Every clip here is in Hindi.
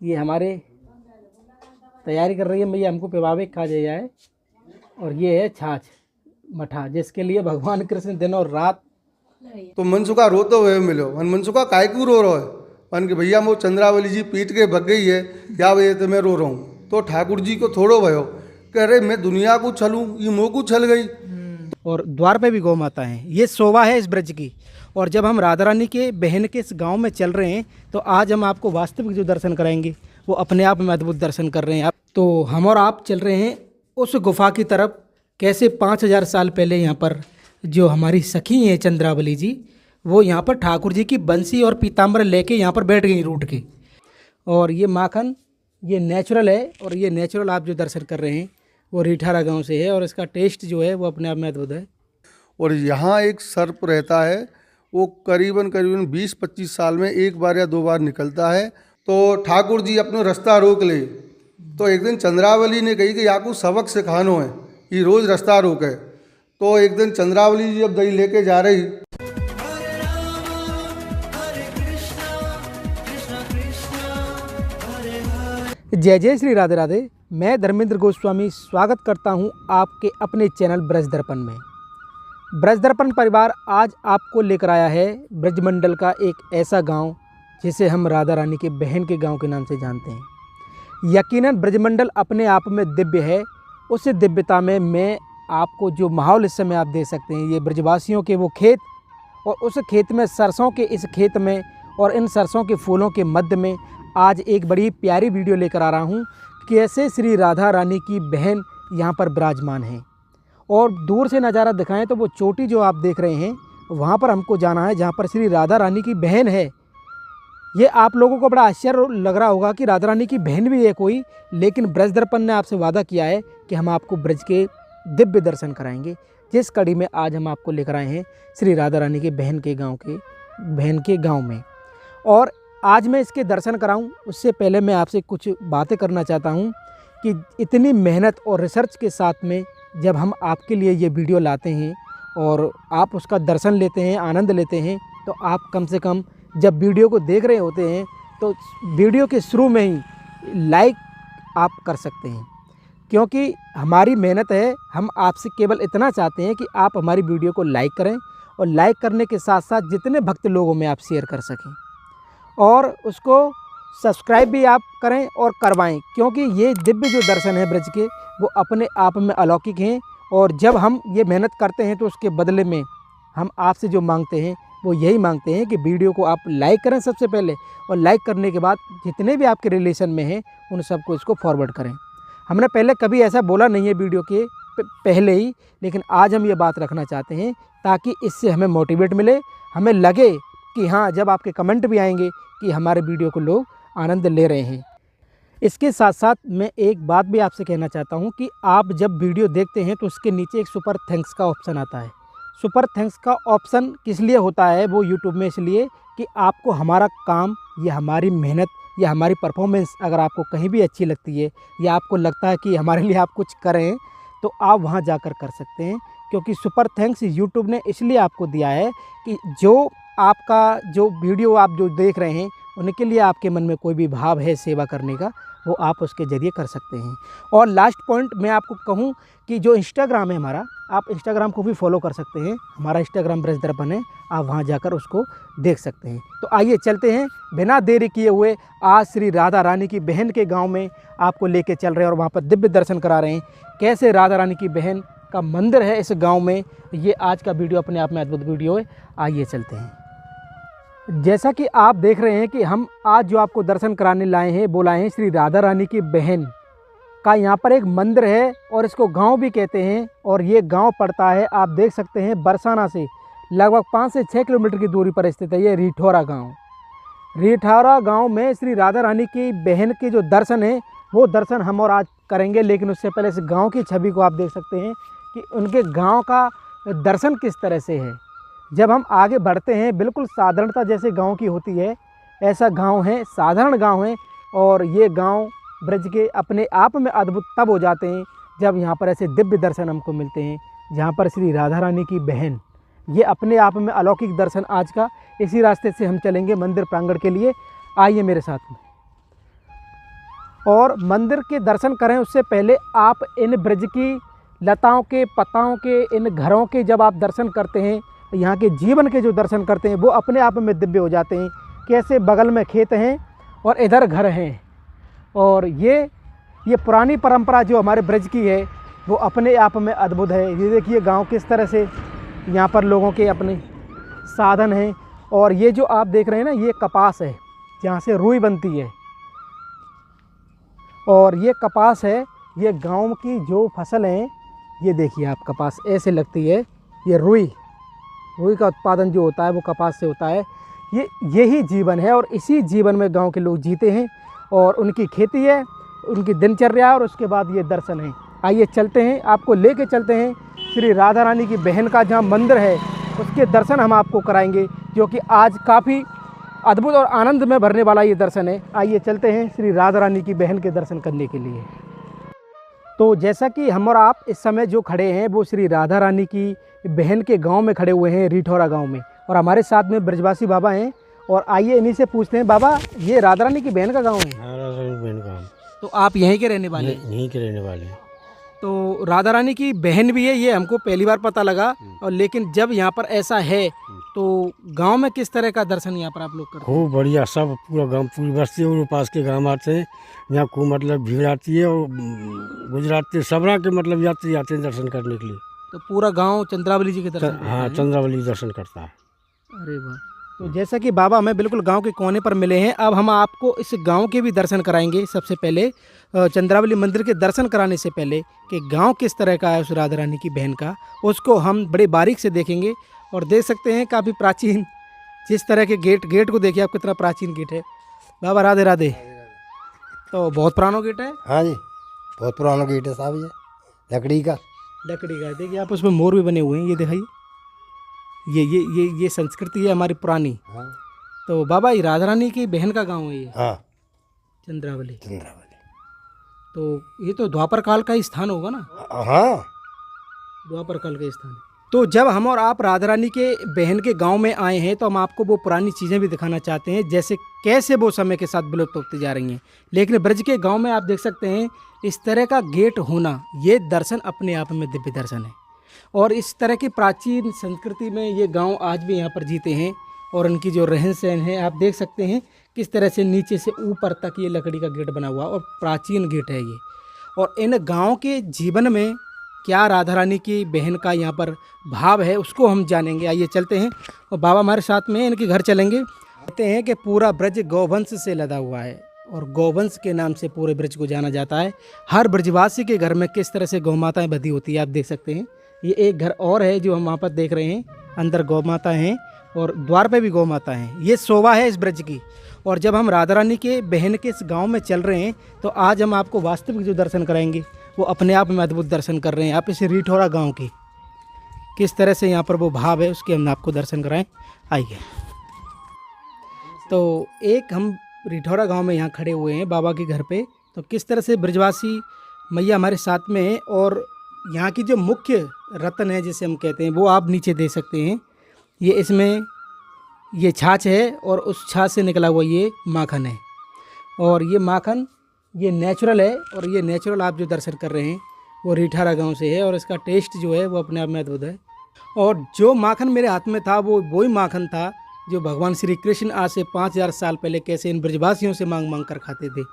ये हमारे तैयारी कर रही है मैया हमको पिवावे खा जाए। और ये है छाछ मठा, जिसके लिए भगवान कृष्ण दिन और रात। तो मनसुखा रो तो वह मिलो मन मनसुखा काय क्यों रो रहा है। मन के भैया वो चंद्रावली जी पीट के भग गई है, क्या वजह तो मैं रो रहा हूँ। तो ठाकुर जी को थोड़ो भयो कह रहे मैं दुनिया को छलूँ, ये मोह को छल गई। और द्वार पे भी गौ माता है, ये शोभा है इस ब्रज की। और जब हम राधा रानी के बहन के इस गांव में चल रहे हैं तो आज हम आपको वास्तविक जो दर्शन कराएंगे वो अपने आप में अद्भुत दर्शन कर रहे हैं आप। तो हम और आप चल रहे हैं उस गुफा की तरफ, कैसे 5000 साल पहले यहाँ पर जो हमारी सखी हैं चंद्रावली जी, वो यहाँ पर ठाकुर जी की बंसी और पीताम्बर लेके यहाँ पर बैठ गई रूठ के। और ये माखन ये नेचुरल है, और ये नेचुरल आप जो दर्शन कर रहे हैं वो रीठारा गांव से है, और इसका टेस्ट जो है वो अपने आप में अद्भुत है। और यहाँ एक सर्प रहता है, वो करीबन करीबन 20-25 साल में एक बार या दो बार निकलता है। तो ठाकुर जी अपना रास्ता रोक ले। तो एक दिन चंद्रावली ने कही कि या को सबक सिखानो है, ये रोज़ रास्ता रोके। तो एक दिन चंद्रावली जी जब दही लेके जा रही, जय जय श्री राधे राधे। मैं धर्मेंद्र गोस्वामी स्वागत करता हूं आपके अपने चैनल ब्रज दर्पण में। ब्रज दर्पण परिवार आज आपको लेकर आया है ब्रजमंडल का एक ऐसा गांव जिसे हम राधा रानी के बहन के गांव के नाम से जानते हैं। यकीनन ब्रजमंडल अपने आप में दिव्य है। उस दिव्यता में मैं आपको जो माहौल इस समय आप देख सकते हैं, ये ब्रजवासियों के वो खेत, और उस खेत में सरसों के इस खेत में और इन सरसों के फूलों के मध्य में आज एक बड़ी प्यारी वीडियो लेकर आ रहा हूँ। कैसे श्री राधा रानी की बहन यहाँ पर विराजमान है। और दूर से नज़ारा दिखाएं तो वो चोटी जो आप देख रहे हैं वहाँ पर हमको जाना है, जहाँ पर श्री राधा रानी की बहन है। ये आप लोगों को बड़ा आश्चर्य लग रहा होगा कि राधा रानी की बहन भी है कोई, लेकिन ब्रज दर्पण ने आपसे वादा किया है कि हम आपको ब्रज के दिव्य दर्शन कराएंगे, जिस कड़ी में आज हम आपको लेकर आए हैं श्री राधा रानी के बहन के गाँव में। और आज मैं इसके दर्शन कराऊं उससे पहले मैं आपसे कुछ बातें करना चाहता हूं कि इतनी मेहनत और रिसर्च के साथ में जब हम आपके लिए ये वीडियो लाते हैं और आप उसका दर्शन लेते हैं, आनंद लेते हैं, तो आप कम से कम जब वीडियो को देख रहे होते हैं तो वीडियो के शुरू में ही लाइक आप कर सकते हैं, क्योंकि हमारी मेहनत है। हम आपसे केवल इतना चाहते हैं कि आप हमारी वीडियो को लाइक करें, और लाइक करने के साथ साथ जितने भक्त लोगों में आप शेयर कर सकें, और उसको सब्सक्राइब भी आप करें और करवाएं, क्योंकि ये दिव्य जो दर्शन है ब्रज के वो अपने आप में अलौकिक हैं। और जब हम ये मेहनत करते हैं तो उसके बदले में हम आपसे जो मांगते हैं वो यही मांगते हैं कि वीडियो को आप लाइक करें सबसे पहले, और लाइक करने के बाद जितने भी आपके रिलेशन में हैं उन सबको इसको फॉरवर्ड करें। हमने पहले कभी ऐसा बोला नहीं है वीडियो के पहले ही, लेकिन आज हम ये बात रखना चाहते हैं ताकि इससे हमें मोटिवेट मिले, हमें लगे कि हाँ, जब आपके कमेंट भी आएंगे कि हमारे वीडियो को लोग आनंद ले रहे हैं। इसके साथ साथ मैं एक बात भी आपसे कहना चाहता हूँ कि आप जब वीडियो देखते हैं तो उसके नीचे एक सुपर थैंक्स का ऑप्शन आता है। सुपर थैंक्स का ऑप्शन किस लिए होता है वो यूट्यूब में, इसलिए कि आपको हमारा काम या हमारी मेहनत या हमारी परफॉर्मेंस अगर आपको कहीं भी अच्छी लगती है, या आपको लगता है कि हमारे लिए आप कुछ करें, तो आप वहाँ जाकर कर सकते हैं। क्योंकि सुपर थैंक्स यूट्यूब ने इसलिए आपको दिया है कि जो आपका जो वीडियो आप जो देख रहे हैं उनके लिए आपके मन में कोई भी भाव है सेवा करने का, वो आप उसके ज़रिए कर सकते हैं। और लास्ट पॉइंट मैं आपको कहूँ कि जो इंस्टाग्राम है हमारा, आप इंस्टाग्राम को भी फॉलो कर सकते हैं। हमारा इंस्टाग्राम ब्रज दर्पण है, आप वहाँ जाकर उसको देख सकते हैं। तो आइए चलते हैं बिना देरी किए हुए, आज श्री राधा रानी की बहन के गाँव में आपको लेके चल रहे हैं और वहाँ पर दिव्य दर्शन करा रहे हैं। कैसे राधा रानी की बहन का मंदिर है इस गाँव में, ये आज का वीडियो अपने आप में अद्भुत वीडियो है। आइए चलते हैं। जैसा कि आप देख रहे हैं कि हम आज जो आपको दर्शन कराने लाए हैं, बोलाए हैं श्री राधा रानी की बहन का यहाँ पर एक मंदिर है, और इसको गांव भी कहते हैं। और ये गांव पड़ता है, आप देख सकते हैं, बरसाना से लगभग 5 से 6 किलोमीटर की दूरी पर स्थित है ये रीठौरा गांव। रीठौरा गांव में श्री राधा रानी की बहन के जो दर्शन है वो दर्शन हम और आज करेंगे। लेकिन उससे पहले इस गाँव की छवि को आप देख सकते हैं कि उनके गाँव का दर्शन किस तरह से है। जब हम आगे बढ़ते हैं, बिल्कुल साधारणता जैसे गांव की होती है ऐसा गांव है, साधारण गांव है। और ये गांव ब्रज के अपने आप में अद्भुत तब हो जाते हैं जब यहाँ पर ऐसे दिव्य दर्शन हमको मिलते हैं, जहाँ पर श्री राधा रानी की बहन, ये अपने आप में अलौकिक दर्शन आज का। इसी रास्ते से हम चलेंगे मंदिर प्रांगण के लिए, आइए मेरे साथ में। और मंदिर के दर्शन करें उससे पहले आप इन ब्रज की लताओं के, पत्ताओं के, इन घरों के जब आप दर्शन करते हैं, यहाँ के जीवन के जो दर्शन करते हैं वो अपने आप में दिव्य हो जाते हैं। कैसे बगल में खेत हैं और इधर घर हैं, और ये पुरानी परंपरा जो हमारे ब्रज की है वो अपने आप में अद्भुत है। ये देखिए गांव किस तरह से यहाँ पर लोगों के अपने साधन हैं। और ये जो आप देख रहे हैं ना, ये कपास है जहाँ से रुई बनती है, और ये कपास है। ये गांव की जो फसल है, ये देखिए आप, कपास ऐसे लगती है। ये रुई का उत्पादन जो होता है वो कपास से होता है। यही जीवन है और इसी जीवन में गांव के लोग जीते हैं, और उनकी खेती है, उनकी दिनचर्या है, और उसके बाद ये दर्शन है। आइए चलते हैं, आपको लेके चलते हैं श्री राधा रानी की बहन का जहाँ मंदिर है उसके दर्शन हम आपको कराएंगे, जो कि आज काफ़ी अद्भुत और आनंद में भरने वाला ये दर्शन है। आइए चलते हैं श्री राधा रानी की बहन के दर्शन करने के लिए। तो जैसा कि हम और आप इस समय जो खड़े हैं वो श्री राधा रानी की बहन के गांव में खड़े हुए हैं, रिठौरा गांव में, और हमारे साथ में ब्रजवासी बाबा हैं। और आइए इन्हीं से पूछते हैं, बाबा ये राधा रानी की बहन का गांव है? हाँ, राधा रानी बहन का। तो आप यहीं के रहने वाले हैं? यहीं के रहने वाले हैं। तो राधा रानी की बहन भी है, ये हमको पहली बार पता लगा। और लेकिन जब यहाँ पर ऐसा है तो गांव में किस तरह का दर्शन यहाँ पर आप लोग करते हैं? खूब बढ़िया, सब पूरा गांव, पूरी बस्ती और पास के गांव आते हैं। यहाँ खूब मतलब भीड़ आती है, और गुजरात के सबरा के मतलब यात्री आते हैं दर्शन करने के लिए। तो पूरा गांव चंद्रावली जी के दर्शन करते हाँ, हैं? चंद्रावली दर्शन करता है। अरे वाह। तो जैसा कि बाबा हमें बिल्कुल गांव के कोने पर मिले हैं, अब हम आपको इस गांव के भी दर्शन कराएंगे। सबसे पहले चंद्रावली मंदिर के दर्शन कराने से पहले कि गांव किस तरह का है उस राधा रानी की बहन का, उसको हम बड़े बारीक से देखेंगे। और देख सकते हैं काफ़ी प्राचीन, जिस तरह के गेट को देखिए आप, कितना प्राचीन गेट है। बाबा राधे राधे। तो बहुत पुराना गेट है? हाँ जी, बहुत पुराना गेट है साहब, ये लकड़ी का देखिए आप, उसमें मोर भी बने हुए हैं, ये दिखाइए। ये संस्कृति है हमारी पुरानी। हाँ। तो बाबा ये राधा रानी की बहन का गांव है ये? हाँ, चंद्रावली। चंद्रावली। तो ये तो द्वापर काल का ही स्थान होगा ना? हाँ, द्वापर काल का स्थान है। तो जब हम और आप राधा रानी के बहन के गांव में आए हैं तो हम आपको वो पुरानी चीज़ें भी दिखाना चाहते हैं, जैसे कैसे वो समय के साथ विलुप्त होती जा रही हैं। लेकिन ब्रज के गांव में आप देख सकते हैं इस तरह का गेट होना, ये दर्शन अपने आप में दिव्य दर्शन है। और इस तरह की प्राचीन संस्कृति में ये गांव आज भी यहाँ पर जीते हैं, और उनकी जो रहन सहन है आप देख सकते हैं किस तरह से नीचे से ऊपर तक ये लकड़ी का गेट बना हुआ, और प्राचीन गेट है ये। और इन गाँव के जीवन में क्या राधा रानी की बहन का यहाँ पर भाव है उसको हम जानेंगे। आइए चलते हैं, और बाबा हमारे साथ में इनके घर चलेंगे। कहते हैं कि पूरा ब्रज गौवंश से लदा हुआ है, और गौवंश के नाम से पूरे ब्रज को जाना जाता है। हर ब्रजवासी के घर में किस तरह से गौ माताएँ बधी होती है आप देख सकते हैं। ये एक घर और है जो हम वहाँ पर देख रहे हैं, अंदर गौ माता हैं और द्वार पे भी गौ माता हैं। ये शोभा है इस ब्रज की। और जब हम राधा रानी के बहन के इस गांव में चल रहे हैं तो आज हम आपको वास्तविक जो दर्शन कराएंगे वो अपने आप में अद्भुत दर्शन कर रहे हैं। आप इस रिठौरा गांव की किस तरह से यहाँ पर वो भाव है उसके हम आपको दर्शन कराएं। आइए। तो एक हम रिठौरा गांव में यहाँ खड़े हुए हैं बाबा के घर पे, तो किस तरह से ब्रजवासी मैया हमारे साथ में है, और यहाँ की जो मुख्य रत्न है जिसे हम कहते हैं वो आप नीचे दे सकते हैं। ये इसमें ये छाछ है, और उस छाछ से निकला हुआ ये माखन है, और ये माखन ये नेचुरल है। और ये नेचुरल आप जो दर्शन कर रहे हैं वो रिठौरा गांव से है, और इसका टेस्ट जो है वो अपने आप में अद्भुत है। और जो माखन मेरे हाथ में था वो वही माखन था जो भगवान श्री कृष्ण आज से 5000 साल पहले कैसे इन ब्रजवासियों से मांग मांग कर खाते थे।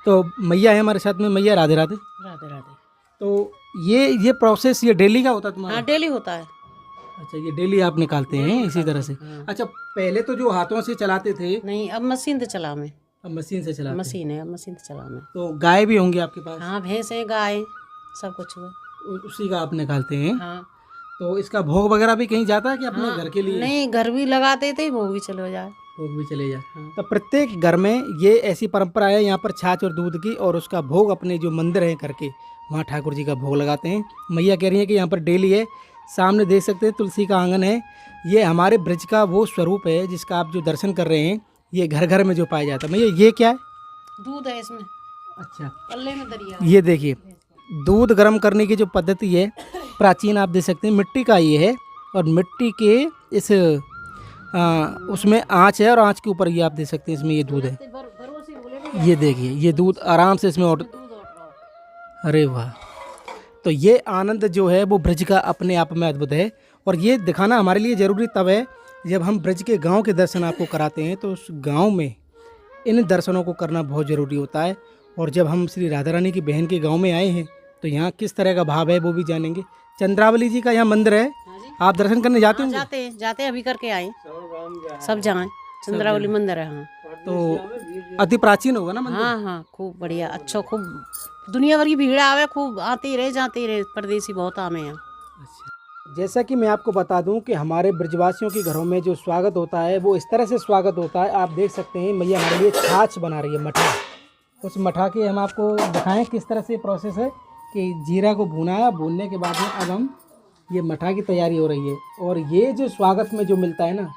तो मैया है हमारे साथ में। मैया राधे राधे। राधे राधे। तो ये प्रोसेस ये डेली का होता है तुम्हारा? हाँ, डेली होता है। अच्छा, ये डेली आप निकालते हैं इसी तरह से? हाँ। अच्छा, पहले तो जो हाथों से चलाते थे, नहीं, अब मशीन से चला में। अब मशीन से चलाते हैं। मशीन है, अब मशीन से चला में। तो गाय भी होंगी आपके पास? हाँ, भैंस है, गाय, सब कुछ हुआ। उसी का आप निकालते हैं? हाँ। तो इसका भोग वगैरह भी कहीं जाता है कि अपने हाँ, घर के लिए? नहीं, घर भी लगाते थे, वो भी चले जाए। भोग भी चले जाए। हाँ। तो प्रत्येक घर में ये ऐसी परंपरा है यहाँ पर छाछ और दूध की, और उसका भोग अपने जो मंदिर है करके वहाँ ठाकुर जी का भोग लगाते हैं। मैया कह रही है कि यहाँ पर डेली है। सामने देख सकते हैं तुलसी का आंगन है। ये हमारे ब्रज का वो स्वरूप है जिसका आप जो दर्शन कर रहे हैं, ये घर घर में जो पाया जाता है। मैया ये क्या है? दूध है इसमें। अच्छा, पल्ले में दरिया। ये देखिए दूध गर्म करने की जो पद्धति है प्राचीन आप देख सकते हैं, मिट्टी का ये है, और मिट्टी के इस उसमें आँच है, और आँच के ऊपर ये आप देख सकते हैं इसमें ये दूध है। ये देखिए ये दूध आराम से इसमें और अरे वाह। तो ये आनंद जो है वो ब्रज का अपने आप में अद्भुत है और ये दिखाना हमारे लिए ज़रूरी तब है जब हम ब्रज के गांव के दर्शन आपको कराते हैं। तो उस गांव में इन दर्शनों को करना बहुत ज़रूरी होता है। और जब हम श्री राधा रानी की बहन के गांव में आए हैं तो यहाँ किस तरह का भाव है वो भी जानेंगे। चंद्रावली जी का यहाँ मंदिर है, हाँ जी। आप दर्शन करने जाते हाँ, होंगे? जाते अभी करके आए सब जाए। चंद्रावली मंदिर है। हाँ तो अति प्राचीन होगा ना मंदिर? हाँ हाँ खूब बढ़िया अच्छा खूब दुनिया भर की भीड़ आवे खूब आते ही रहे जाते ही रहे परदेसी बहुत आवे हैं। जैसा कि मैं आपको बता दूं कि हमारे ब्रजवासियों के घरों में जो स्वागत होता है वो इस तरह से स्वागत होता है। आप देख सकते हैं मैया हमारे लिए छाछ बना रही है, मठा। उस मठा के हम आपको दिखाएं किस तरह से प्रोसेस है कि जीरा को भुना है, भूनने के बाद में अब हम ये मठा की तैयारी हो रही है। और ये जो स्वागत में जो मिलता है ना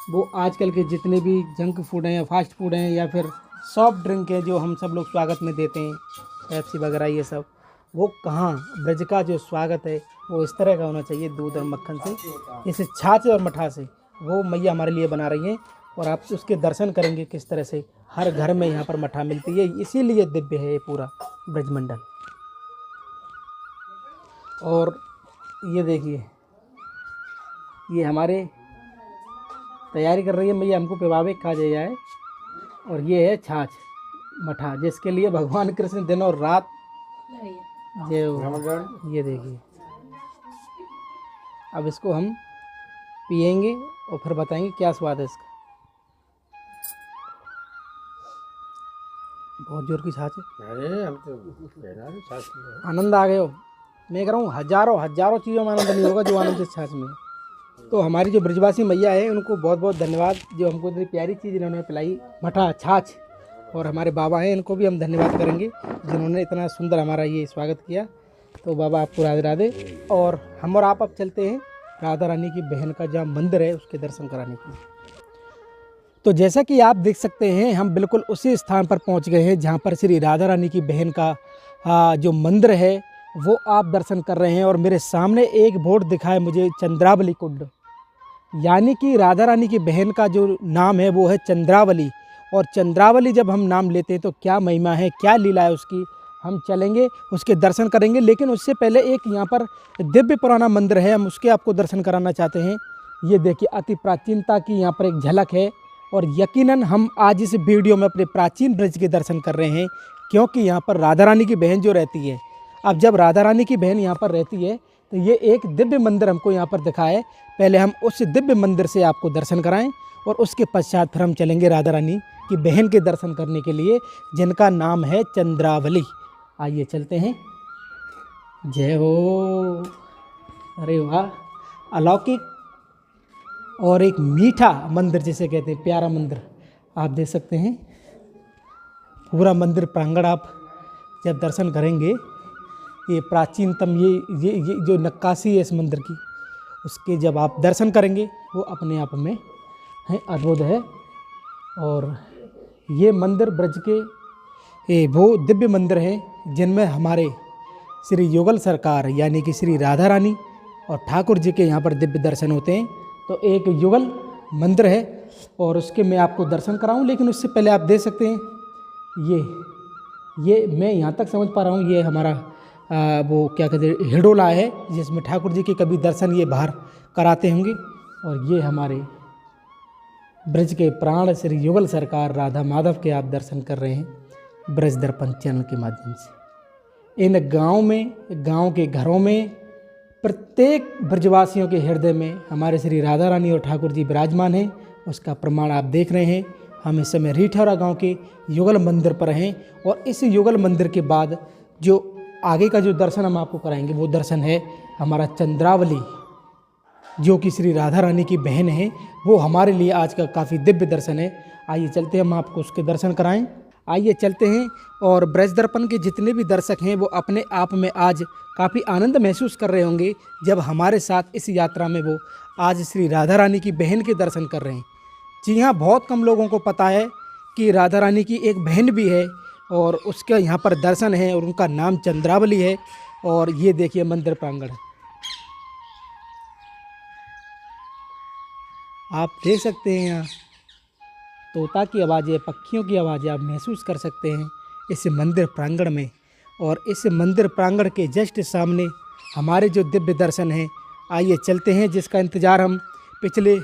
वो आजकल के जितने भी जंक फूड हैं या फास्ट फूड हैं या फिर सॉफ्ट ड्रिंक है जो हम सब लोग स्वागत में देते हैं, पेप्सी वगैरह ये सब, वो कहाँ ब्रज का जो स्वागत है वो इस तरह का होना चाहिए, दूध और मक्खन से, इसे छाछ और मठा से वो मैया हमारे लिए बना रही हैं। और आप उसके दर्शन करेंगे किस तरह से हर घर में यहाँ पर मठा मिलती है, इसीलिए दिव्य है ये पूरा ब्रजमंडल। और ये देखिए ये हमारे तैयारी कर रही है मैया, हमको पिवावे खा जाए। और ये है छाछ मठा जिसके लिए भगवान कृष्ण दिन और रात ये देखिए। अब इसको हम पिएंगे और फिर बताएंगे क्या स्वाद है इसका। बहुत जोर की छाछ है। अरे हम तो आनंद आ गए हो। मैं कह रहा हूँ हजारों चीज़ों में आनंद नहीं होगा जो आनंद इस छाछ में है। तो हमारी जो ब्रजवासी मैया है उनको बहुत बहुत धन्यवाद जो हमको इतनी प्यारी चीज़ इन्होंने पिलाई, मठा छाछ। और हमारे बाबा हैं इनको भी हम धन्यवाद करेंगे जिन्होंने इतना सुंदर हमारा ये स्वागत किया। तो बाबा आपको राधे राधे। और हम और आप अब चलते हैं राधा रानी की बहन का जहाँ मंदिर है उसके दर्शन कराने के लिए। तो जैसा कि आप देख सकते हैं हम बिल्कुल उसी स्थान पर पहुंच गए हैं जहां पर श्री राधा रानी की बहन का जो मंदिर है वो आप दर्शन कर रहे हैं। और मेरे सामने एक बोर्ड दिखा है मुझे चंद्रावली कुंड, यानी कि राधा रानी की बहन का जो नाम है वो है चंद्रावली। और चंद्रावली जब हम नाम लेते हैं तो क्या महिमा है, क्या लीला है उसकी, हम चलेंगे उसके दर्शन करेंगे। लेकिन उससे पहले एक यहाँ पर दिव्य पुराना मंदिर है, हम उसके आपको दर्शन कराना चाहते हैं। ये देखिए अति प्राचीनता की यहाँ पर एक झलक है। और यकीनन हम आज इस वीडियो में अपने प्राचीन ब्रज के दर्शन कर रहे हैं क्योंकि यहाँ पर राधा रानी की बहन जो रहती है। अब जब राधा रानी की बहन यहाँ पर रहती है तो ये एक दिव्य मंदिर हमको यहाँ पर दिखा है। पहले हम उस दिव्य मंदिर से आपको दर्शन कराएं और उसके पश्चात फिर हम चलेंगे राधा रानी की बहन के दर्शन करने के लिए जिनका नाम है चंद्रावली। आइए चलते हैं। जय हो। अरे वाह, अलौकिक और एक मीठा मंदिर जिसे कहते हैं, प्यारा मंदिर आप देख सकते हैं। पूरा मंदिर प्रांगण आप जब दर्शन करेंगे, ये प्राचीनतम ये जो नक्काशी है इस मंदिर की, उसके जब आप दर्शन करेंगे वो अपने आप में है अद्भुत है। और ये मंदिर ब्रज के वो दिव्य मंदिर हैं जिनमें हमारे श्री युगल सरकार यानी कि श्री राधा रानी और ठाकुर जी के यहाँ पर दिव्य दर्शन होते हैं। तो एक युगल मंदिर है और उसके मैं आपको दर्शन कराऊं। लेकिन उससे पहले आप देख सकते हैं ये मैं यहाँ तक समझ पा रहा हूँ ये हमारा वो क्या कहते हैं हिडोला है जिसमें ठाकुर जी के कभी दर्शन ये बाहर कराते होंगे। और ये हमारे ब्रज के प्राण श्री युगल सरकार राधा माधव के आप दर्शन कर रहे हैं ब्रज दर्पण चैनल के माध्यम से। इन गांव के घरों में प्रत्येक ब्रजवासियों के हृदय में हमारे श्री राधा रानी और ठाकुर जी विराजमान हैं। उसका प्रमाण आप देख रहे हैं। हम इस समय रीठौरा गांव के युगल मंदिर पर हैं और इस युगल मंदिर के बाद जो आगे का जो दर्शन हम आपको कराएंगे वो दर्शन है हमारा चंद्रावली जो कि श्री राधा रानी की बहन है। वो हमारे लिए आज का काफ़ी दिव्य दर्शन है। आइए चलते हैं, हम आपको उसके दर्शन कराएं। आइए चलते हैं। और ब्रज दर्पण के जितने भी दर्शक हैं वो अपने आप में आज काफ़ी आनंद महसूस कर रहे होंगे जब हमारे साथ इस यात्रा में वो आज श्री राधा रानी की बहन के दर्शन कर रहे हैं। जी हाँ, बहुत कम लोगों को पता है कि राधा रानी की एक बहन भी है और उसके यहाँ पर दर्शन है और उनका नाम चंद्रावली है। और ये देखिए मंदिर प्रांगण आप देख सकते हैं यहाँ। तोता की आवाज़ें, पक्षियों की आवाज़ें आप महसूस कर सकते हैं इस मंदिर प्रांगण में। और इस मंदिर प्रांगण के जस्ट सामने हमारे जो दिव्य दर्शन हैं, आइए चलते हैं, जिसका इंतज़ार हम पिछले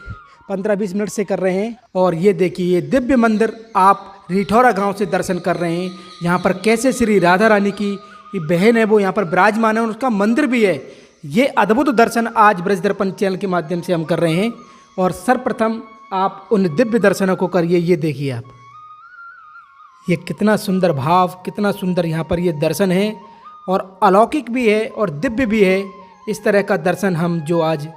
15-20 मिनट से कर रहे हैं। और ये देखिए, ये दिव्य मंदिर आप रिठौरा गांव से दर्शन कर रहे हैं। यहाँ पर कैसे श्री राधा रानी की बहन है वो यहाँ पर विराजमान है और उसका मंदिर भी है। ये अद्भुत दर्शन आज ब्रज दर्पण चैनल के माध्यम से हम कर रहे हैं। और सर्वप्रथम आप उन दिव्य दर्शनों को करिए। ये देखिए आप, ये कितना सुंदर भाव, कितना सुंदर यहाँ पर ये दर्शन है और अलौकिक भी है और दिव्य भी है। इस तरह का दर्शन हम जो आज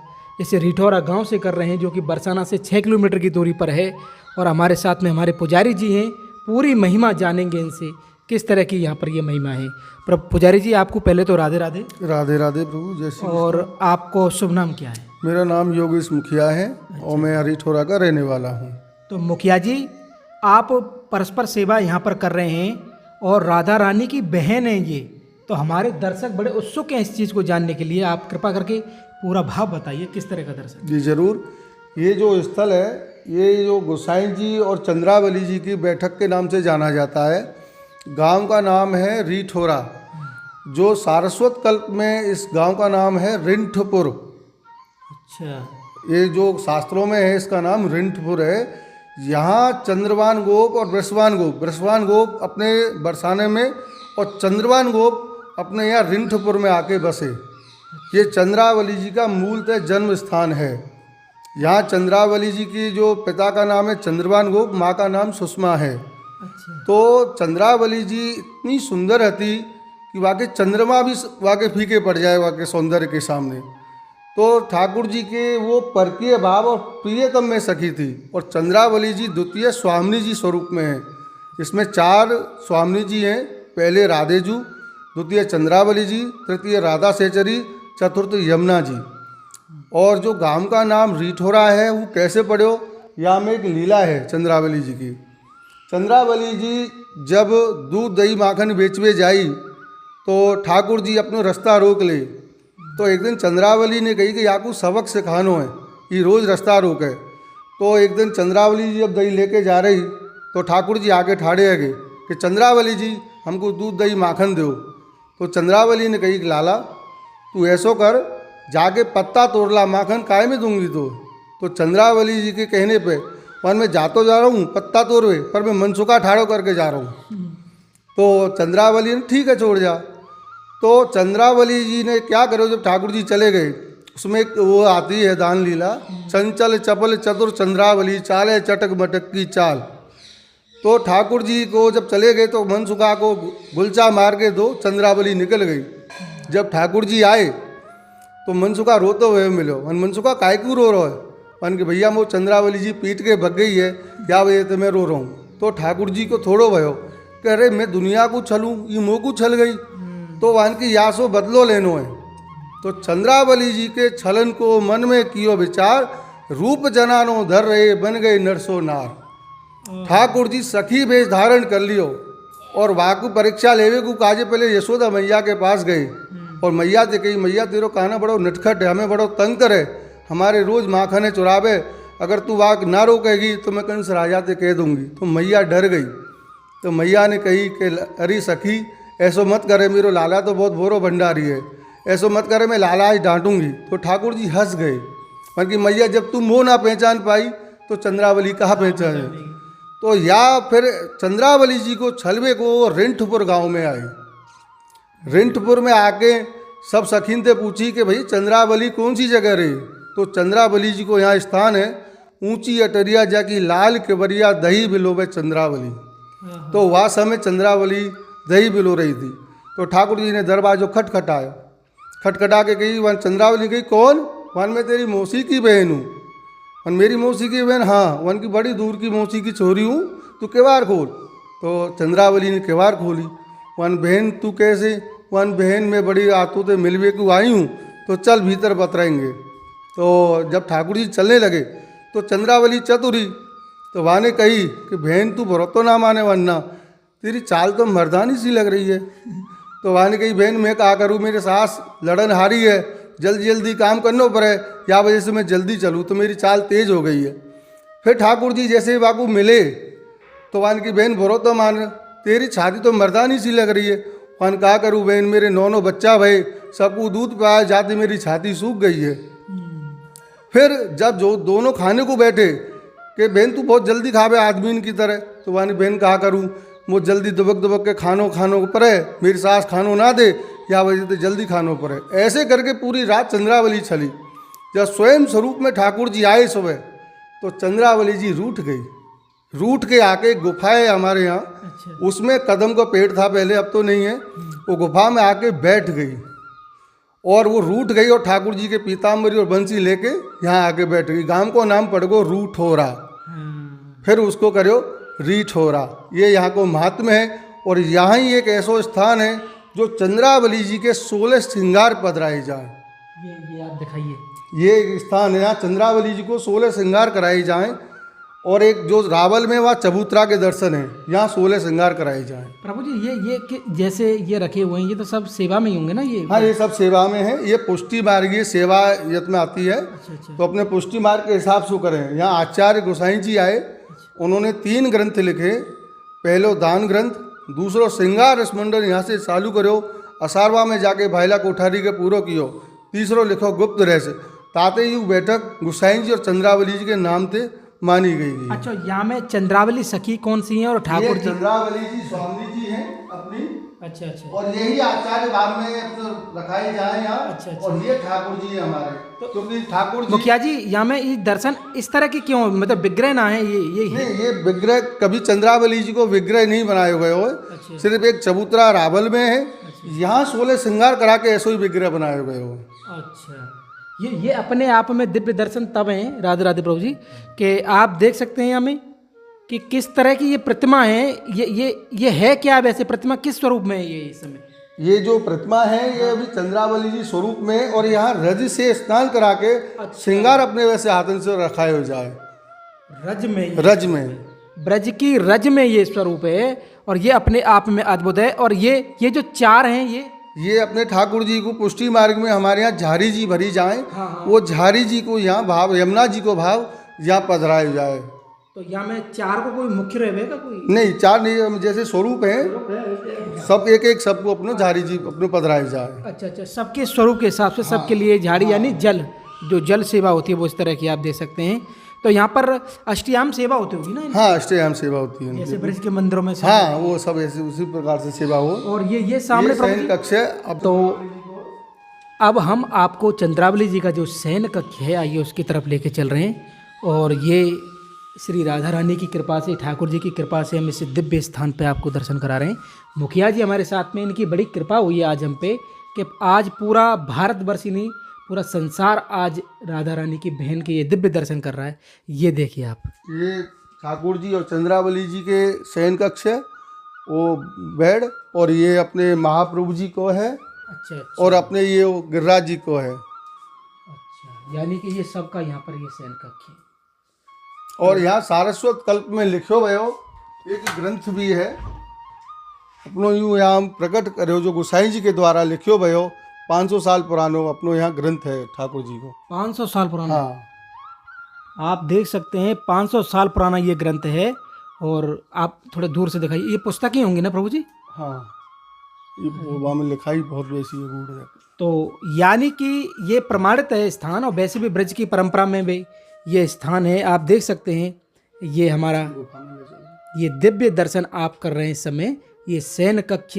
इस रिठौरा गांव से कर रहे हैं, जो कि बरसाना से 6 किलोमीटर की दूरी पर है। और हमारे साथ में हमारे पुजारी जी हैं, पूरी महिमा जानेंगे इनसे किस तरह की यहाँ पर ये महिमा है। प्रभु पुजारी जी, आपको पहले तो राधे राधे। राधे राधे प्रभु, जय श्री कृष्ण। और आपको शुभ नाम क्या है? मेरा नाम योगेश मुखिया है और मैं हरिठौरा का रहने वाला हूँ। तो मुखिया जी, आप परस्पर सेवा यहाँ पर कर रहे हैं और राधा रानी की बहन है ये, तो हमारे दर्शक बड़े उत्सुक हैं इस चीज़ को जानने के लिए। आप कृपा करके पूरा भाव बताइए, किस तरह का दर्शन? जी जरूर। ये जो स्थल है, ये जो गोसाई जी और चंद्रावली जी की बैठक के नाम से जाना जाता है। गांव का नाम है रिठौरा, जो सारस्वत कल्प में इस गांव का नाम है रिंठपुर। अच्छा, ये जो शास्त्रों में है इसका नाम रिंठपुर है। यहाँ चंद्रवान गोप और बृषवान गोप अपने बरसाने में और चंद्रवान गोप अपने यहाँ रिंठपुर में आके बसे। ये चंद्रावली जी का मूलतः जन्म स्थान है। यहाँ चंद्रावली जी की जो पिता का नाम है चंद्रवान गोप, माँ का नाम सुषमा है। अच्छा, तो चंद्रावली जी इतनी सुंदर रहती कि वाकई चंद्रमा भी वाकई फीके पड़ जाए वाकई सौंदर्य के सामने। तो ठाकुर जी के वो परकीय भाव और प्रियतम में सखी थी। और चंद्रावली जी द्वितीय स्वामिनी जी स्वरूप में है। इसमें 4 स्वामिनी जी हैं। पहले राधेजू, द्वितीय चंद्रावली जी, तृतीय राधा सेचरी, चतुर्थ यमुना जी। और जो गांव का नाम रिठौरा है वो कैसे पड़ो, यहाँ में एक लीला है चंद्रावली जी की। चंद्रावली जी जब दूध दही माखन बेचवे जाई तो ठाकुर जी अपनो रास्ता रोक ले। तो एक दिन चंद्रावली ने कही कि याकू सबक सिखानो है, ये रोज़ रास्ता रोके। तो एक दिन चंद्रावली जी जब दही लेके जा रही तो ठाकुर जी आगे ठाड़े गए कि चंद्रावली जी हमको दूध दही माखन दो। तो चंद्रावली ने कही कि लाला तू ऐसो कर, जाके पत्ता तोड़ ला, माखन काय में दूंगी तो चंद्रावली जी के कहने पे वन में जा तो जा रहा हूँ पत्ता तोड़वे, पर मैं मनसुखा ठाड़ो करके जा रहा हूँ। तो चंद्रावली ने ठीक है छोड़ जा। तो चंद्रावली जी ने क्या करो, जब ठाकुर जी चले गए उसमें एक वो आती है दान लीला, चंचल चपल चतुर चंद्रावली चाले चटक मटक की चाल। तो ठाकुर जी को जब चले गए तो मनसुखा को गुलचा मार के दो, चंद्रावली निकल गई। जब ठाकुर जी आए तो मनसुखा रोते हुए मिलो। मनसुखा काय क्यों रो रहा है? मन के भैया वो चंद्रावली जी पीट के भग गई है, क्या वजह तो मैं रो रहा हूँ। तो ठाकुर जी को थोड़ो भयो कह रहे मैं दुनिया को छलूँ, ये मोह को छल गई, तो वन की यासो बदलो लेनो है। तो चंद्रावली जी के छलन को मन में कियो विचार, रूप जनानो धर रहे बन गए नरसो नार। ठाकुर जी सखी भेष धारण कर लियो और वाकु परीक्षा लेवे को काजे पहले यशोदा मैया के पास गए और मैया से कही मैया तेरो कहना बड़ो नटखट है, हमें बड़ो तंग करे, हमारे रोज माखने चुरावे, अगर तू वाक ना रोकेगी तो मैं कंस राजा से कह दूंगी। तो मैया डर गई। तो मैया ने कही कि अरे सखी ऐसो मत करे, मेरो लाला तो बहुत भोरो भंडारी है, ऐसो मत करे, मैं लाला आज डांटूंगी। तो ठाकुर जी हंस गए। बल्कि मैया जब तुम मोह ना पहचान पाई तो चंद्रावली कहाँ पहचाने। तो या फिर चंद्रावली जी को छलवे को रिंठपुर गांव में आई। रिंठपुर में आके सब सखीन से पूछी कि भाई चंद्रावली कौन सी जगह रही। तो चंद्रावली जी को यहाँ स्थान है ऊंची अटरिया जाकी लाल केवरिया दही बिलोवे चंद्रावली। तो वह समय चंद्रावली दही बिलो रही थी। तो ठाकुर जी ने दरवाजो खटखटाया, खटखटा के कही वन चंद्रावली कही कौन? वन में तेरी मौसी की बहन हूँ। वन मेरी मौसी की बहन? हाँ। वन की बड़ी दूर की मौसी की छोरी हूँ, तू केवार खोल। तो चंद्रावली ने केवार खोली। वन बहन तू कैसे? वन बहन में बड़ी आतों से मिलवे को आई हूँ, तो चल भीतर बतराएंगे। तो जब ठाकुर जी चलने लगे तो चंद्रावली चतुरी तो वहाँ ने कही कि बहन तू भरोतो ना माने, वरना तेरी चाल तो मर्दानी सी लग रही है। तो वहाँ ने कही बहन मैं क्या करूँ, मेरे सास लड़न हारी है, जल्दी जल्दी काम करना पड़े, या वजह से मैं जल्दी चलूँ तो मेरी चाल तेज हो गई है। फिर ठाकुर जी जैसे बाबू मिले तो वान की बहन बोरो तो मान तेरी छाती तो मर्दानी सी लग रही है। वान कहा करूँ बहन, मेरे 9 बच्चा भाई सबको दूध पिलाया जाती मेरी छाती सूख गई है। फिर जब जो दोनों खाने को बैठे कि बहन तू बहुत जल्दी खावे आदमी की तरह, तो वानी बहन कहा करूँ मुझ जल्दी दबक दबक के खानो पड़े, मेरी सास खानो ना दे या वजह से जल्दी खानो पड़े। ऐसे करके पूरी रात चंद्रावली चली। जब स्वयं स्वरूप में ठाकुर जी आए सुबह, तो चंद्रावली जी रूठ के आके गुफा है हमारे यहाँ, उसमें कदम का पेड़ था पहले, अब तो नहीं है, वो गुफा में आके बैठ गई और वो रूठ गई और ठाकुर जी के पीताम्बरी और बंसी लेके यहाँ आके बैठ गई। गांव को नाम पड़ गो रूठौरा, फिर उसको करो रीठौरा। ये यहाँ को महात्म है और यहाँ ही एक ऐसा स्थान है जो चंद्रावली जी के 16 श्रृंगार पधराए जाए। ये आप दिखाइए, ये एक स्थान है यहाँ चंद्रावली जी को 16 श्रृंगार कराए जाएं। और एक जो रावल में वहाँ चबूतरा के दर्शन है, यहाँ 16 श्रृंगार कराए जाएं। प्रभु जी ये जैसे ये रखे हुए हैं, ये तो सब सेवा में ही होंगे ना? ये हाँ, ये सब सेवा में है। ये पुष्टि मार्ग, ये सेवा यत में आती है। तो अपने पुष्टि मार्ग के हिसाब से करें। यहाँ आचार्य गोसाई जी आए, उन्होंने 3 ग्रंथ लिखे। पहलो दान ग्रंथ, दूसरो श्रृंगार रसमंडल यहाँ से चालू करो, असारवा में जाके भाईला कोठारी के पूरो कियो। तीसरो लिखो गुप्त रहस्य। ताते यू बैठक गोसाई जी और चंद्रावली जी के नाम से मानी गई। अच्छा, यहाँ में चंद्रावली सखी कौन सी है और ठाकुर जी? चंद्रावली जी स्वामी जी हैं अपनी। अच्छा अच्छा। और यही आचार्य भाव में अपने रखाई जाए यहाँ। अच्छा, अच्छा। और ये ठाकुर जी है हमारे, क्योंकि ठाकुर जी मुखिया जी यहाँ में ये दर्शन इस तरह की क्यों, मतलब विग्रह ना है ये है? नहीं, ये विग्रह कभी चंद्रावली जी को विग्रह नहीं बनाए गए हो। अच्छा। सिर्फ एक चबूतरा रावल में है। यहाँ 16 श्रृंगार करा के ऐसे ही विग्रह बनाए गए हो। अच्छा, ये अपने आप में दिव्य दर्शन तब हैं, राधे राधे प्रभु जी, कि आप देख सकते हैं हमें कि किस तरह की ये प्रतिमा है। ये है क्या वैसे प्रतिमा, किस स्वरूप में है ये इस समय? ये जो प्रतिमा है ये अभी चंद्रावली जी स्वरूप में, और यहाँ रज से स्नान करा के श्रृंगार अपने वैसे हाथन से रखाए हो जाए। रज में ब्रज की रज में ये स्वरूप है और ये अपने आप में अद्भुत है। और ये जो 4 हैं ये अपने ठाकुर जी को पुष्टि मार्ग में हमारे यहाँ झारी जी भरी जाए। हाँ। वो झारी जी को यहाँ भाव, यमुना जी को भाव यहाँ पधराए जाए। तो यहाँ में 4 को कोई मुख्य रहेगा कोई? नहीं, 4 नहीं, जैसे स्वरूप है सब एक सबको अपने झारी जी अपने पधराए जाए। अच्छा, सबके स्वरूप के हिसाब से सबके लिए झाड़ी यानी जल, जो जल सेवा होती है वो इस तरह की आप देख सकते हैं। तो यहाँ पर अष्टयाम सेवा होती होगी ना? हाँ, अष्टयाम सेवा होती है जैसे ब्रज के मंदिरों में। हाँ, वो सब ऐसे उसी प्रकार से सेवा हो। और ये सामने शयन कक्ष है। अब हम आपको चंद्रावली जी का जो शयन कक्ष है, आइए उसकी तरफ लेके चल रहे हैं। और ये श्री राधा रानी की कृपा से, ठाकुर जी की कृपा से हम इस दिव्य स्थान पे आपको दर्शन करा रहे हैं। मुखिया जी हमारे साथ में, इनकी बड़ी कृपा हुई है आज हम पे कि आज पूरा भारतवर्ष ही नहीं, पूरा संसार आज राधा रानी की बहन के ये दिव्य दर्शन कर रहा है। ये देखिए आप, ये ठाकुर जी और चंद्रावली जी के शयन कक्ष है, वो बेड, और ये अपने महाप्रभु जी को है। अच्छा। और अपने ये गिरिराज जी को है। अच्छा, यानी कि ये सबका यहाँ पर ये शयन कक्ष है। और यहाँ सारस्वत कल्प में लिखो भयो एक ग्रंथ भी है अपनो, यूँ यहाँ प्रकट करो जो गोसाई जी के द्वारा लिखो भयो 500 साल पुरानो अपनो यहाँ ग्रंथ है ठाकुर जी को। 500 साल पुराना? हाँ, आप देख सकते हैं 500 साल पुराना ये ग्रंथ है। और आप थोड़े दूर से दिखाइए, ये पुस्तकें होंगी ना प्रभु जी? हाँ, ये वहाँ में लिखाई बहुत वैसी है गूढ़ है। तो यानी कि ये प्रमाणित है स्थान, और वैसे भी ब्रज की परंपरा में भी ये स्थान है। आप देख सकते हैं ये हमारा ये दिव्य दर्शन आप कर रहे हैं इस समय। ये शयन कक्ष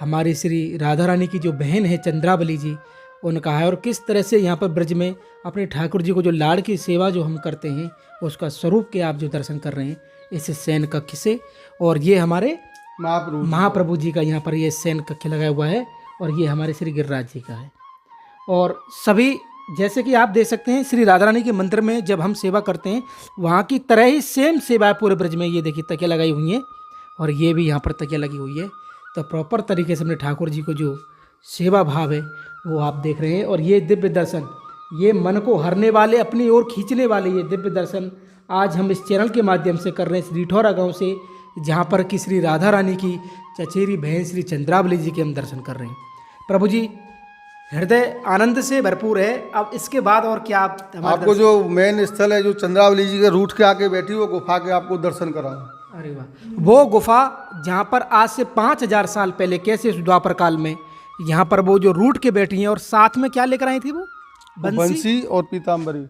हमारी श्री राधा रानी की जो बहन है चंद्रावली जी, उनका है। और किस तरह से यहाँ पर ब्रज में अपने ठाकुर जी को जो लाड़ की सेवा जो हम करते हैं, उसका स्वरूप के आप जो दर्शन कर रहे हैं इस शयन कक्ष से। और ये हमारे महाप्रभु जी का यहाँ पर ये शयन कक्ष लगा हुआ है, और ये हमारे श्री गिरिराज जी का है। और सभी जैसे कि आप देख सकते हैं श्री राधा रानी के मंदिर में जब हम सेवा करते हैं, वहाँ की तरह ही सेम सेवा है पूरे ब्रज में। ये देखिए तकिया लगाई हुई है, और ये भी यहाँ पर तकिया लगी हुई है। तो प्रॉपर तरीके से अपने ठाकुर जी को जो सेवा भाव है वो आप देख रहे हैं। और ये दिव्य दर्शन, ये मन को हरने वाले, अपनी ओर खींचने वाले ये दिव्य दर्शन आज हम इस चैनल के माध्यम से कर रहे हैं, रीठौरा गाँव से, जहाँ पर कि श्री राधा रानी की चचेरी बहन श्री चंद्रावली जी के हम दर्शन कर रहे हैं। प्रभु जी हृदय आनंद से भरपूर है। अब इसके बाद और क्या आपको जो मेन स्थल है, जो चंद्रावली जी के रूठ के आके बैठी वो गुफा के आपको दर्शन कराऊं। अरे वाह, वो गुफा जहाँ पर आज से 5000 साल पहले कैसे उस द्वापर काल में यहाँ पर वो जो रूठ के बैठी हैं और साथ में क्या लेकर आई थी वो बंसी और पीताम्बरी।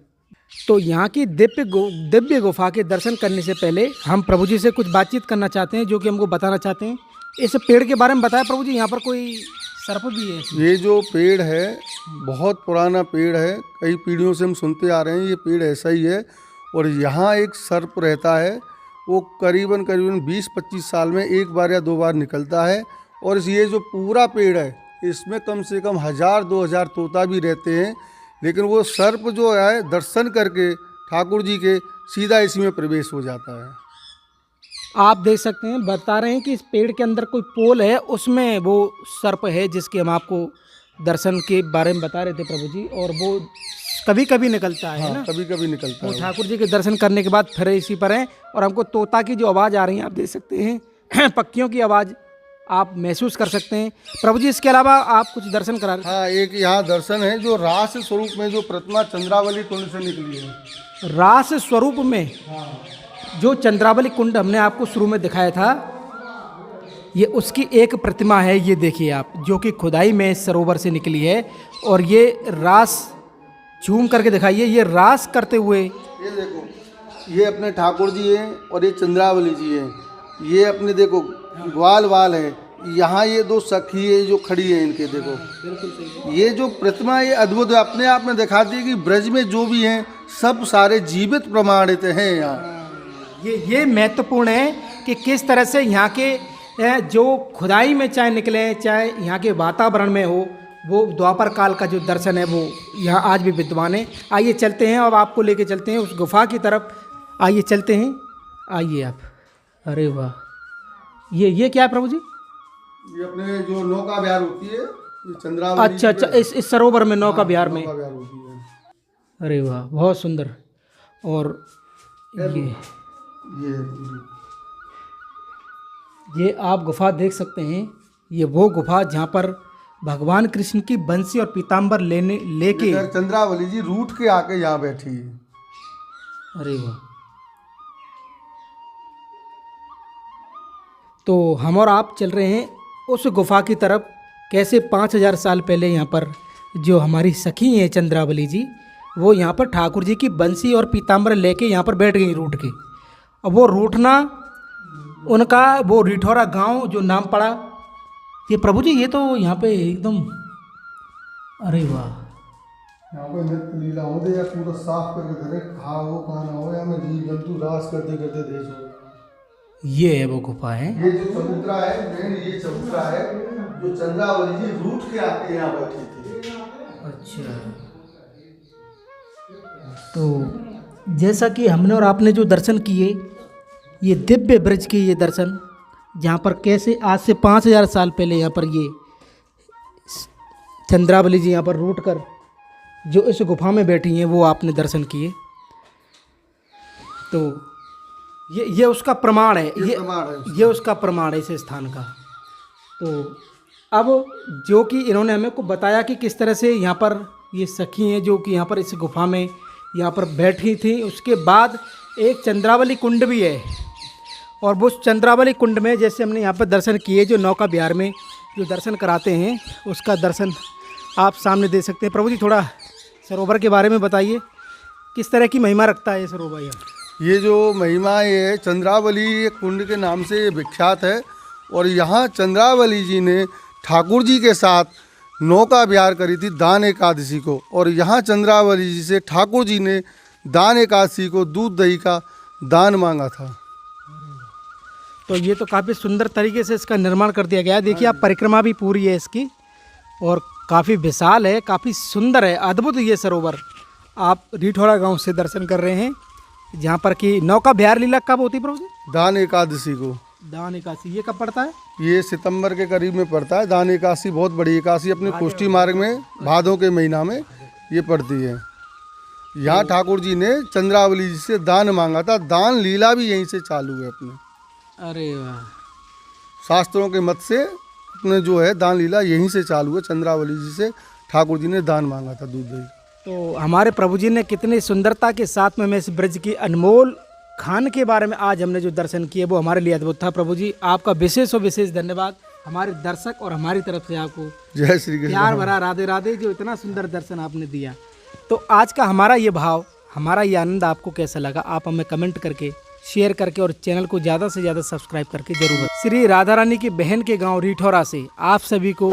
तो यहाँ की दिव्य गुफा के दर्शन करने से पहले हम प्रभु जी से कुछ बातचीत करना चाहते हैं, जो कि हमको बताना चाहते हैं। इस पेड़ के बारे में बताया प्रभु जी, यहाँ पर कोई सर्प भी है? ये जो पेड़ है बहुत पुराना पेड़ है, कई पीढ़ियों से हम सुनते आ रहे हैं, ये पेड़ ऐसा ही है। और यहाँ एक सर्प रहता है, वो करीबन 20-25 साल में एक बार या 2 बार निकलता है। और ये जो पूरा पेड़ है इसमें कम से कम 1000-2000 तोता भी रहते हैं, लेकिन वो सर्प जो है दर्शन करके ठाकुर जी के सीधा इसी में प्रवेश हो जाता है। आप देख सकते हैं, बता रहे हैं कि इस पेड़ के अंदर कोई पोल है, उसमें वो सर्प है जिसके हम आपको दर्शन के बारे में बता रहे थे प्रभु जी। और वो कभी कभी निकलता है ना, कभी कभी निकलता वो है। ठाकुर जी के दर्शन करने के बाद फिर इसी पर हैं। और हमको तोता की जो आवाज़ आ रही है आप देख सकते हैं, पक्षियों की आवाज़ आप महसूस कर सकते हैं प्रभु जी। इसके अलावा आप कुछ दर्शन करा रहे हाँ, एक यहाँ दर्शन है जो रास स्वरूप में जो प्रतिमा चंद्रावली कुंड से निकली है। हैं रास स्वरूप में जो चंद्रावली कुंड हमने आपको शुरू में दिखाया था, ये उसकी एक प्रतिमा है। ये देखिए आप, जो कि खुदाई में इस सरोवर से निकली है। और ये रास झूम करके दिखाइए, ये रास करते हुए, ये देखो, ये अपने ठाकुर जी हैं और ये चंद्रावली जी हैं। ये अपने देखो ग्वाल वाल है, यहाँ ये 2 सखी है जो खड़ी है, इनके देखो ये जो प्रतिमा ये अद्भुत अपने आप में दिखाती है कि ब्रज में जो भी हैं सब सारे जीवित प्रमाणित हैं यहाँ। ये महत्वपूर्ण है कि किस तरह से यहाँ के जो खुदाई में चाहे निकले, चाहे यहाँ के वातावरण में हो, वो द्वापर काल का जो दर्शन है वो यहाँ आज भी विद्यमान है। आइए चलते हैं, अब आपको लेके चलते हैं उस गुफा की तरफ। आइए चलते हैं, आइए आप। अरे वाह, ये क्या है प्रभु जी? ये अपने जो नौका विहार होती है, ये चंद्रावली। अच्छा, इस सरोवर में नौका विहार में। नौका विहार होती है। अरे वाह, बहुत सुंदर। और ये आप गुफा देख सकते हैं, ये वो गुफा जहाँ पर भगवान कृष्ण की बंसी और पीताम्बर लेके चंद्रावली जी रूठ के आके यहाँ बैठी है। अरे वाह। तो हम और आप चल रहे हैं उस गुफा की तरफ। कैसे 5000 साल पहले यहाँ पर जो हमारी सखी हैं चंद्रावली जी, वो यहाँ पर ठाकुर जी की बंसी और पीताम्बर लेके यहाँ पर बैठ गई रूठ के। अब वो रूठना उनका वो रिठौरा गांव जो नाम पड़ा। ये प्रभु जी, ये तो यहाँ पे एकदम, अरे वाह, यहाँ पे नृत्य लीला हो दे या पूरा साफ करके धरे, खा हो खाना हो या मैं जीव जंतु रास करते करते देश हो। ये है वो गुफा है। ये जो चबूतरा है, मेन ये चबूतरा है जो चंद्रावली जी रूठ के आके यहाँ बैठी थी। अच्छा, तो जैसा कि हमने और आपने जो दर्शन किए, ये दिव्य ब्रज के ये दर्शन, जहाँ पर कैसे आज से 5000 साल पहले यहाँ पर ये चंद्रावली जी यहाँ पर रूठ कर जो इस गुफा में बैठी हैं, वो आपने दर्शन किए। तो ये उसका प्रमाण है, ये उसका प्रमाण है इस स्थान का। तो अब जो कि इन्होंने हमें को बताया कि किस तरह से यहाँ पर ये सखी हैं जो कि यहाँ पर इस गुफा में यहाँ पर बैठी थी। उसके बाद एक चंद्रावली कुंड भी है, और वो चंद्रावली कुंड में जैसे हमने यहाँ पर दर्शन किए, जो नौका विहार में जो दर्शन कराते हैं, उसका दर्शन आप सामने दे सकते हैं। प्रभु जी, थोड़ा सरोवर के बारे में बताइए, किस तरह की महिमा रखता है ये सरोवर यहाँ? ये जो महिमा है चंद्रावली कुंड के नाम से ये विख्यात है। और यहाँ चंद्रावली जी ने ठाकुर जी के साथ नौका विहार करी थी दान एकादशी को। और यहाँ चंद्रावली जी से ठाकुर जी ने दान एकादशी को दूध दही का दान मांगा था। तो ये तो काफ़ी सुंदर तरीके से इसका निर्माण कर दिया गया है। देखिए आप, परिक्रमा भी पूरी है इसकी, और काफ़ी विशाल है, काफ़ी सुंदर है, अद्भुत ये सरोवर। आप रिठौरा गांव से दर्शन कर रहे हैं, जहाँ पर कि नौका विहार लीला कब होती है प्रभु जी? दान एकादशी को। दान एकादशी ये कब पड़ता है? ये सितंबर के करीब में पड़ता है। दान एकादशी बहुत बड़ी एकादशी अपने कुष्टी मार्ग में भादों के महीना में ये पड़ती है। यहाँ ठाकुर जी ने चंद्रावली जी से दान मांगा था। दान लीला भी यहीं से चालू है अपने। अरे वाह, शास्त्रों के मत से अपने जो है दान लीला यहीं से चालू है। चंद्रावली जी से ठाकुर जी ने दान मांगा था दूध दही। तो हमारे प्रभु जी ने कितनी सुंदरता के साथ में इस ब्रज की अनमोल खान के बारे में आज हमने जो दर्शन किए वो हमारे लिए अद्भुत था। प्रभु जी आपका विशेष और विशेष धन्यवाद, हमारे दर्शक और हमारी तरफ से आपको जय श्री कृष्ण। प्यार भरा राधे राधे, जो इतना सुंदर दर्शन आपने दिया। तो आज का हमारा ये भाव, हमारा ये आनंद आपको कैसा लगा, आप हमें कमेंट करके, शेयर करके और चैनल को ज़्यादा से ज़्यादा सब्सक्राइब करके जरूर बताएं। श्री राधा रानी की बहन के गांव रिठौरा से आप सभी को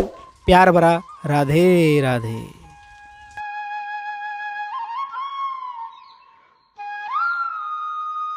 प्यार भरा राधे राधे।